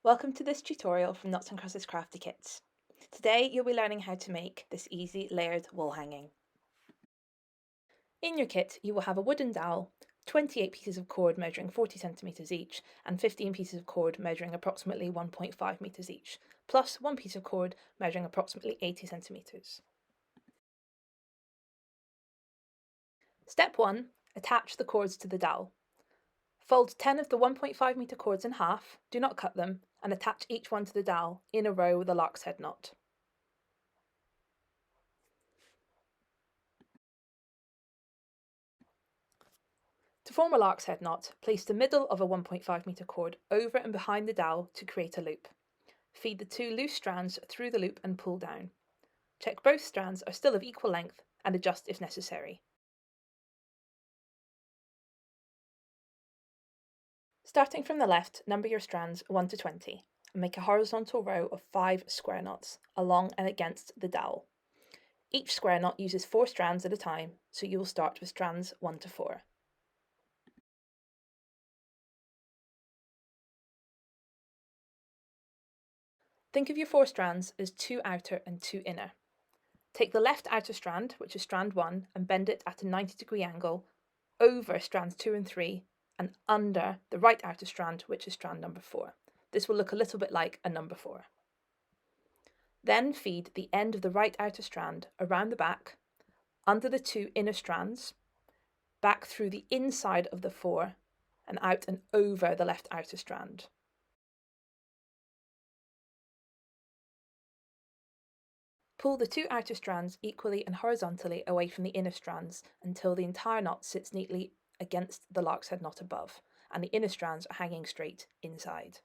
Welcome to this tutorial from Xs Crafty Kits. Today you'll be learning how to make this easy layered wall hanging. In your kit you will have a wooden dowel, 28 pieces of cord measuring 40 centimeters each and 15 pieces of cord measuring approximately 1.5 meters each, plus one piece of cord measuring approximately 80 centimeters. Step 1. Attach the cords to the dowel. Fold 10 of the 1.5 meter cords in half, do not cut them, and attach each one to the dowel in a row with a lark's head knot. To form a lark's head knot, place the middle of a 1.5 meter cord over and behind the dowel to create a loop. Feed the two loose strands through the loop and pull down. Check both strands are still of equal length and adjust if necessary. Starting from the left, number your strands 1 to 20 and make a horizontal row of 5 square knots along and against the dowel. Each square knot uses 4 strands at a time, so you will start with strands 1 to 4. Think of your 4 strands as 2 outer and 2 inner. Take the left outer strand, which is strand 1, and bend it at a 90-degree angle over strands 2 and 3 and under the right outer strand, which is strand number 4. This will look a little bit like a number 4. Then feed the end of the right outer strand around the back, under the 2 inner strands, back through the inside of the 4 and out and over the left outer strand. Pull the 2 outer strands equally and horizontally away from the inner strands until the entire knot sits neatly against the lark's head knot above, and the inner strands are hanging straight inside.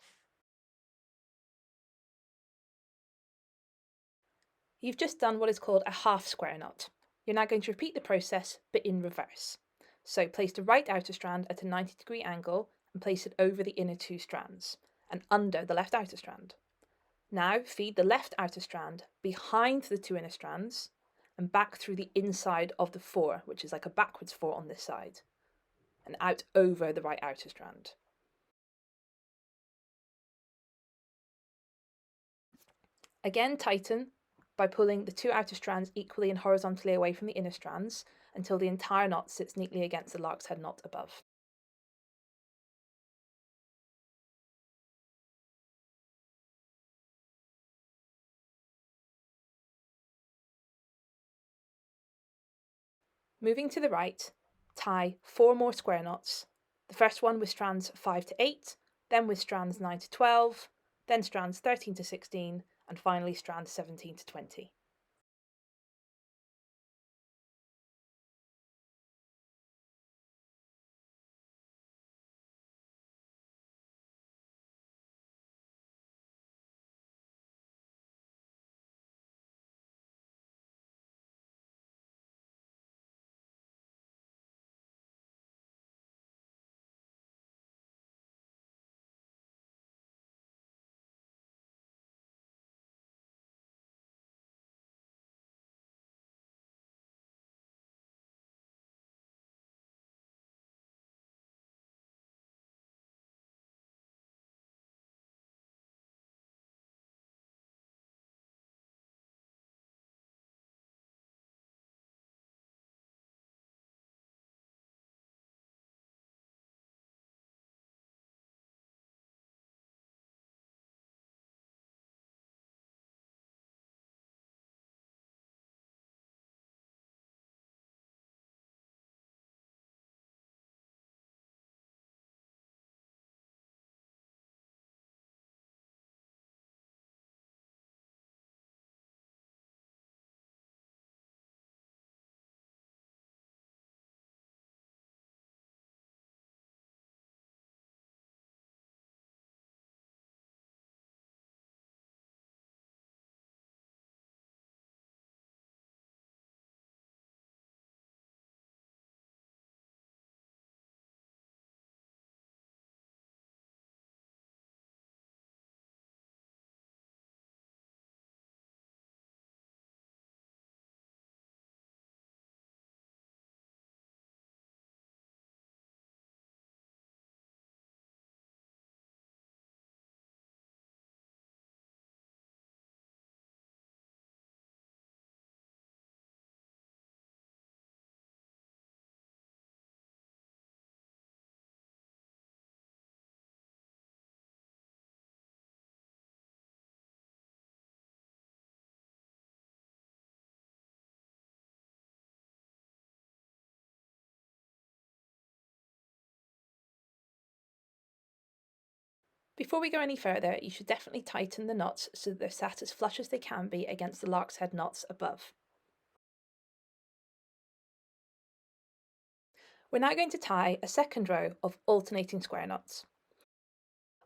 You've just done what is called a half square knot. You're now going to repeat the process, but in reverse. So place the right outer strand at a 90-degree angle and place it over the inner 2 strands, and under the left outer strand. Now feed the left outer strand behind the 2 inner strands and back through the inside of the 4, which is like a backwards 4 on this side, and out over the right outer strand. Again tighten by pulling the 2 outer strands equally and horizontally away from the inner strands until the entire knot sits neatly against the lark's head knot above. Moving to the right, tie 4 more square knots, the first one with strands 5 to 8, then with strands 9 to 12, then strands 13 to 16, and finally strands 17 to 20. Before we go any further, you should definitely tighten the knots so that they're sat as flush as they can be against the lark's head knots above. We're now going to tie a second row of alternating square knots.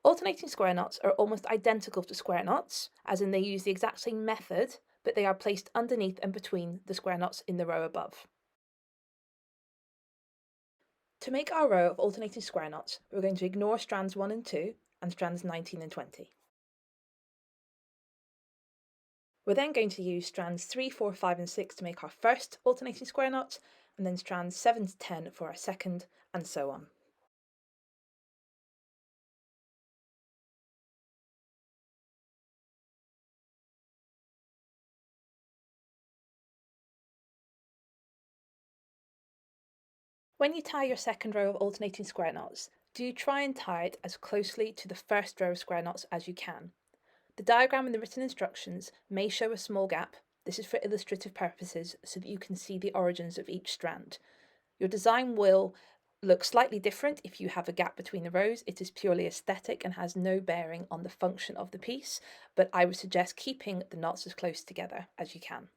Alternating square knots are almost identical to square knots, as in they use the exact same method, but they are placed underneath and between the square knots in the row above. To make our row of alternating square knots, we're going to ignore strands 1 and 2 and strands 19 and 20. We're then going to use strands 3, 4, 5 and 6 to make our first alternating square knot, and then strands 7 to 10 for our second, and so on. When you tie your second row of alternating square knots, do try and tie it as closely to the first row of square knots as you can. The diagram in the written instructions may show a small gap. This is for illustrative purposes so that you can see the origins of each strand. Your design will look slightly different if you have a gap between the rows. It is purely aesthetic and has no bearing on the function of the piece, but I would suggest keeping the knots as close together as you can.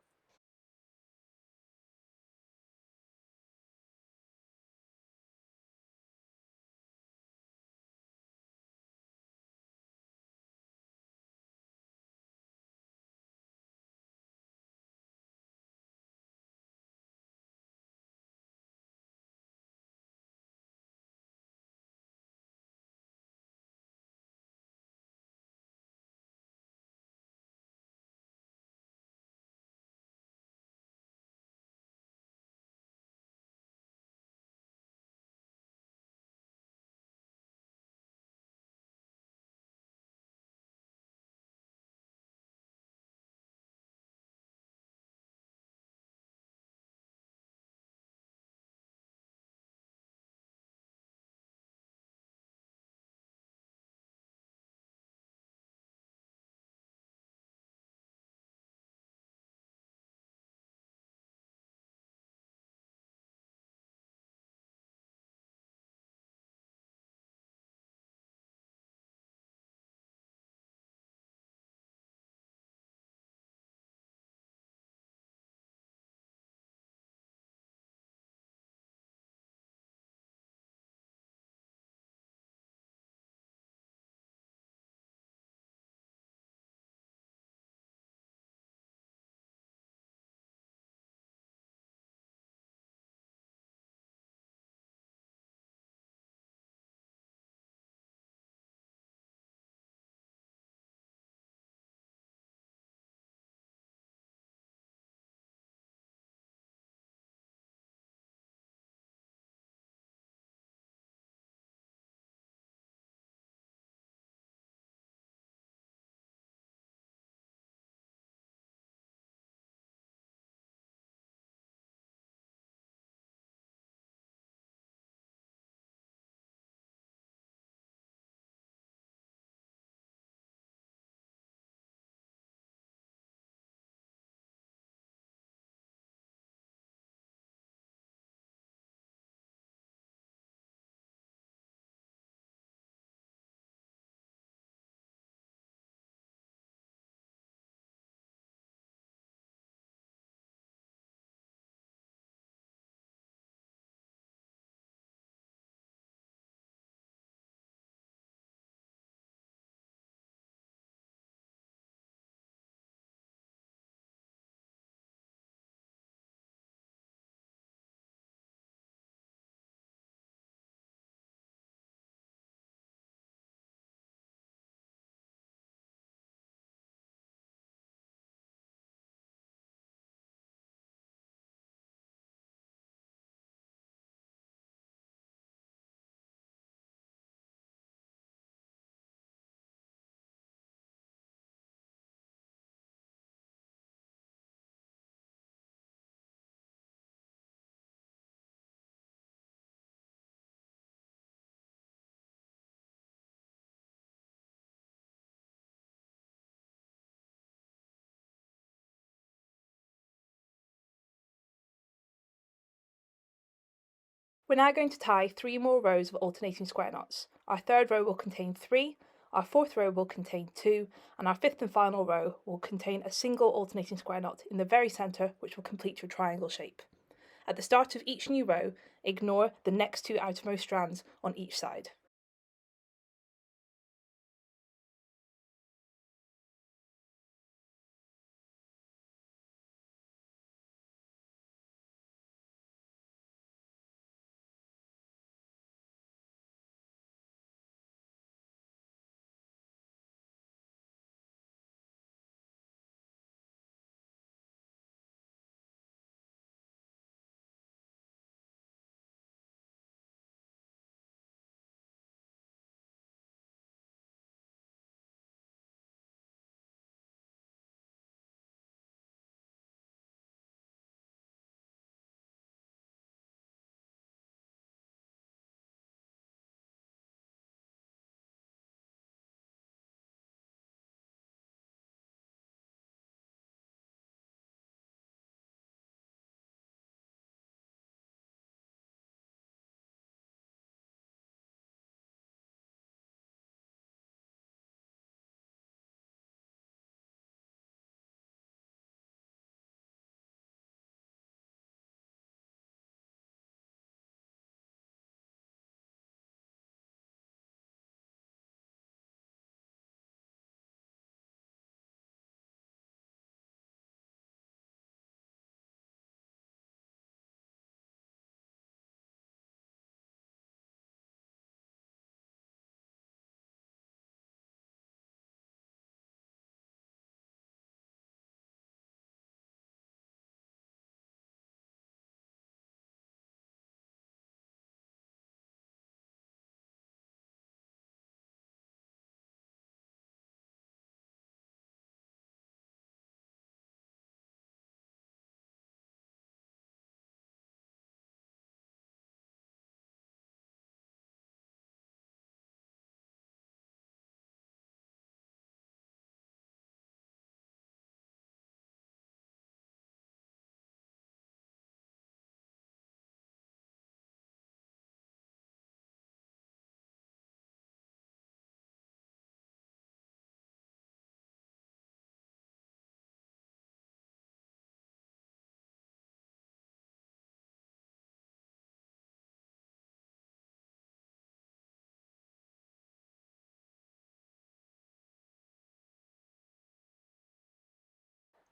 We're now going to tie 3 more rows of alternating square knots. Our third row will contain 3, Our fourth row will contain 2, and our fifth and final row will contain a single alternating square knot in the very centre, which will complete your triangle shape. At the start of each new row, ignore the next 2 outermost strands on each side.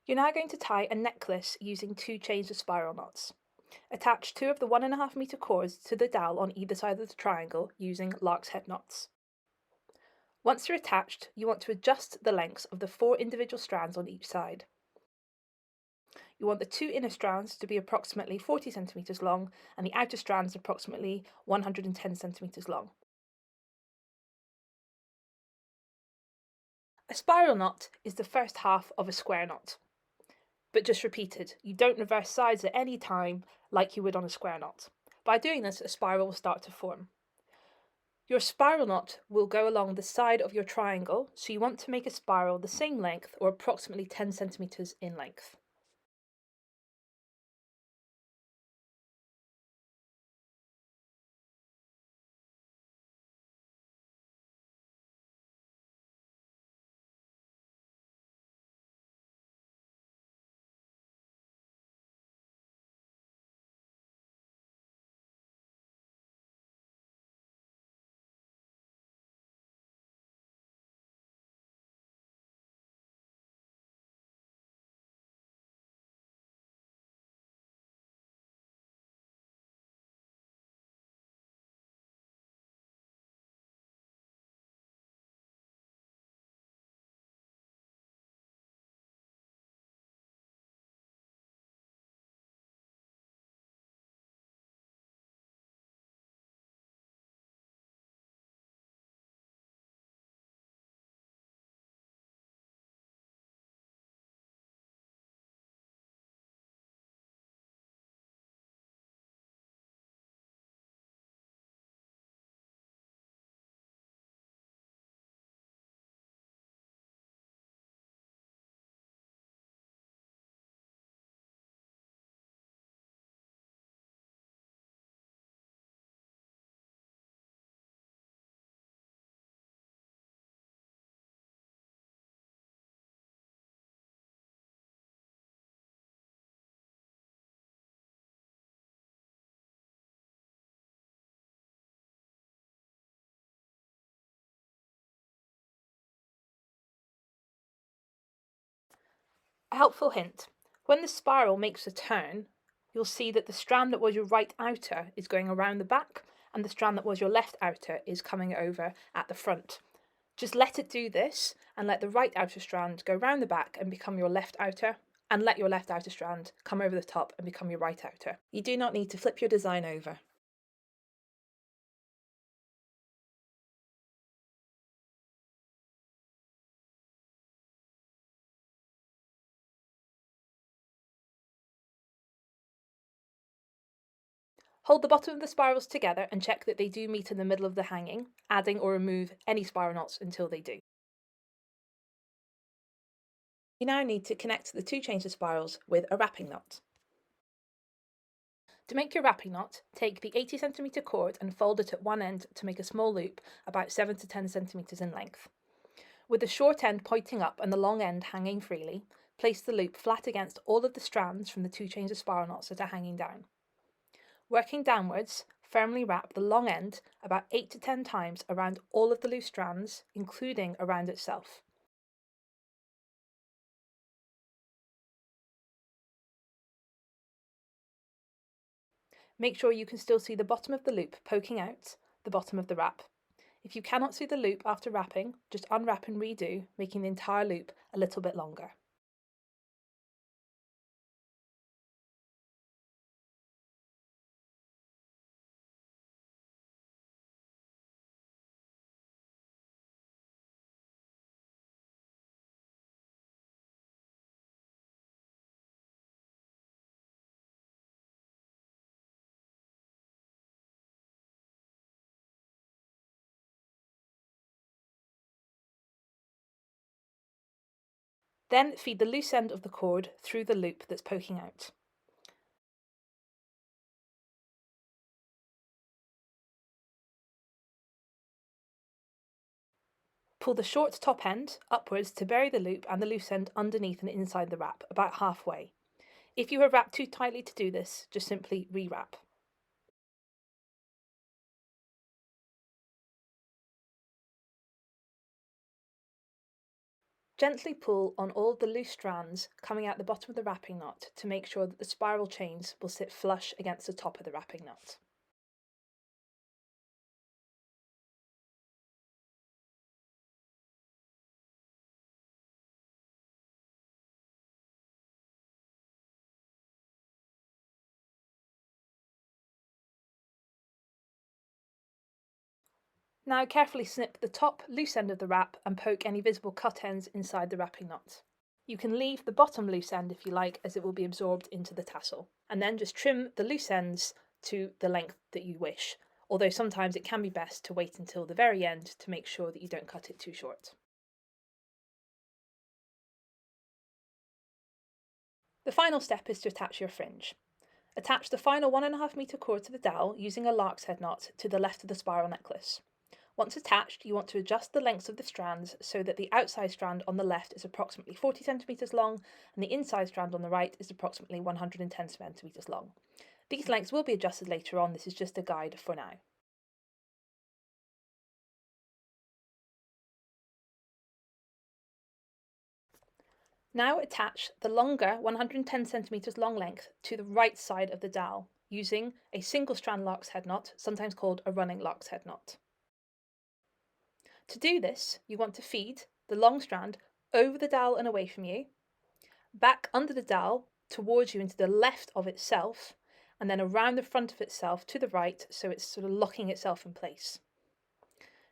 You're now going to tie a necklace using 2 chains of spiral knots. Attach 2 of the 1.5 metre cords to the dowel on either side of the triangle using lark's head knots. Once they're attached, you want to adjust the lengths of the 4 individual strands on each side. You want the 2 inner strands to be approximately 40 centimetres long and the outer strands approximately 110 centimetres long. A spiral knot is the first half of a square knot, but just repeated. You don't reverse sides at any time like you would on a square knot. By doing this, a spiral will start to form. Your spiral knot will go along the side of your triangle, so you want to make a spiral the same length or approximately 10 centimetres in length. A helpful hint: when the spiral makes a turn, you'll see that the strand that was your right outer is going around the back, and the strand that was your left outer is coming over at the front. Just let it do this, and let the right outer strand go round the back and become your left outer, and let your left outer strand come over the top and become your right outer. You do not need to flip your design over. Hold the bottom of the spirals together and check that they do meet in the middle of the hanging, adding or remove any spiral knots until they do. You now need to connect the two chains of spirals with a wrapping knot. To make your wrapping knot, take the 80cm cord and fold it at one end to make a small loop about 7 to 10 centimeters in length. With the short end pointing up and the long end hanging freely, place the loop flat against all of the strands from the two chains of spiral knots that are hanging down. Working downwards, firmly wrap the long end about 8 to 10 times around all of the loose strands, including around itself. Make sure you can still see the bottom of the loop poking out the bottom of the wrap. If you cannot see the loop after wrapping, just unwrap and redo, making the entire loop a little bit longer. Then feed the loose end of the cord through the loop that's poking out. Pull the short top end upwards to bury the loop and the loose end underneath and inside the wrap, about halfway. If you have wrapped too tightly to do this, just simply rewrap. Gently pull on all the loose strands coming out the bottom of the wrapping knot to make sure that the spiral chains will sit flush against the top of the wrapping knot. Now carefully snip the top loose end of the wrap and poke any visible cut ends inside the wrapping knot. You can leave the bottom loose end if you like, as it will be absorbed into the tassel, and then just trim the loose ends to the length that you wish, although sometimes it can be best to wait until the very end to make sure that you don't cut it too short. The final step is to attach your fringe. Attach the final 1.5 meter cord to the dowel using a lark's head knot to the left of the spiral necklace. Once attached, you want to adjust the lengths of the strands so that the outside strand on the left is approximately 40 centimeters long and the inside strand on the right is approximately 110 centimeters long. These lengths will be adjusted later on, this is just a guide for now. Now attach the longer 110 centimeters long length to the right side of the dowel using a single strand lark's head knot, sometimes called a running lark's head knot. To do this, you want to feed the long strand over the dowel and away from you, back under the dowel towards you into the left of itself, and then around the front of itself to the right, so it's sort of locking itself in place.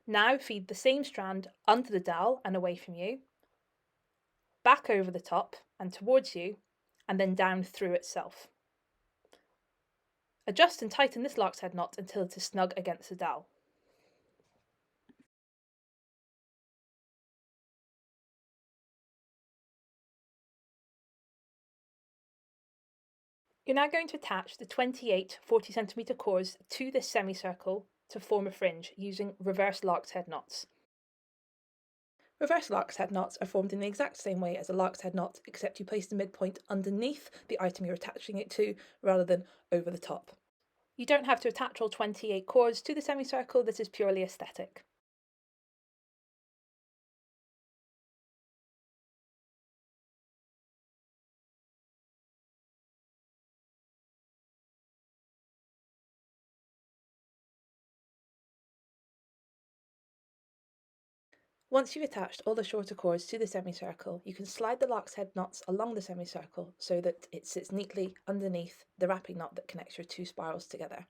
Now feed the same strand under the dowel and away from you, back over the top and towards you, and then down through itself. Adjust and tighten this lark's head knot until it is snug against the dowel. You're now going to attach the 28 40cm cords to this semicircle to form a fringe using reverse lark's head knots. Reverse lark's head knots are formed in the exact same way as a lark's head knot, except you place the midpoint underneath the item you're attaching it to rather than over the top. You don't have to attach all 28 cords to the semicircle, this is purely aesthetic. Once you've attached all the shorter cords to the semicircle, you can slide the lark's head knots along the semicircle so that it sits neatly underneath the wrapping knot that connects your two spirals together.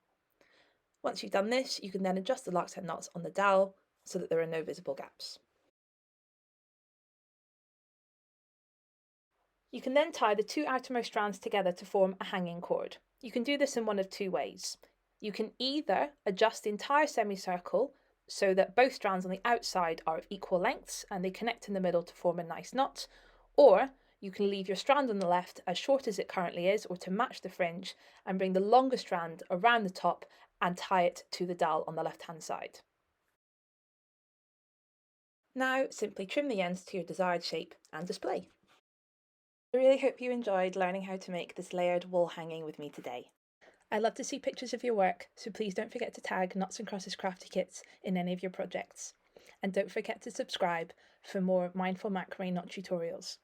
Once you've done this, you can then adjust the lark's head knots on the dowel so that there are no visible gaps. You can then tie the two outermost strands together to form a hanging cord. You can do this in one of two ways. You can either adjust the entire semicircle so that both strands on the outside are of equal lengths and they connect in the middle to form a nice knot, or you can leave your strand on the left as short as it currently is or to match the fringe and bring the longer strand around the top and tie it to the dowel on the left hand side. Now simply trim the ends to your desired shape and display. I really hope you enjoyed learning how to make this layered wall hanging with me today. I'd love to see pictures of your work, so please don't forget to tag Xs Crafty Kits in any of your projects. And don't forget to subscribe for more mindful macrame knot tutorials.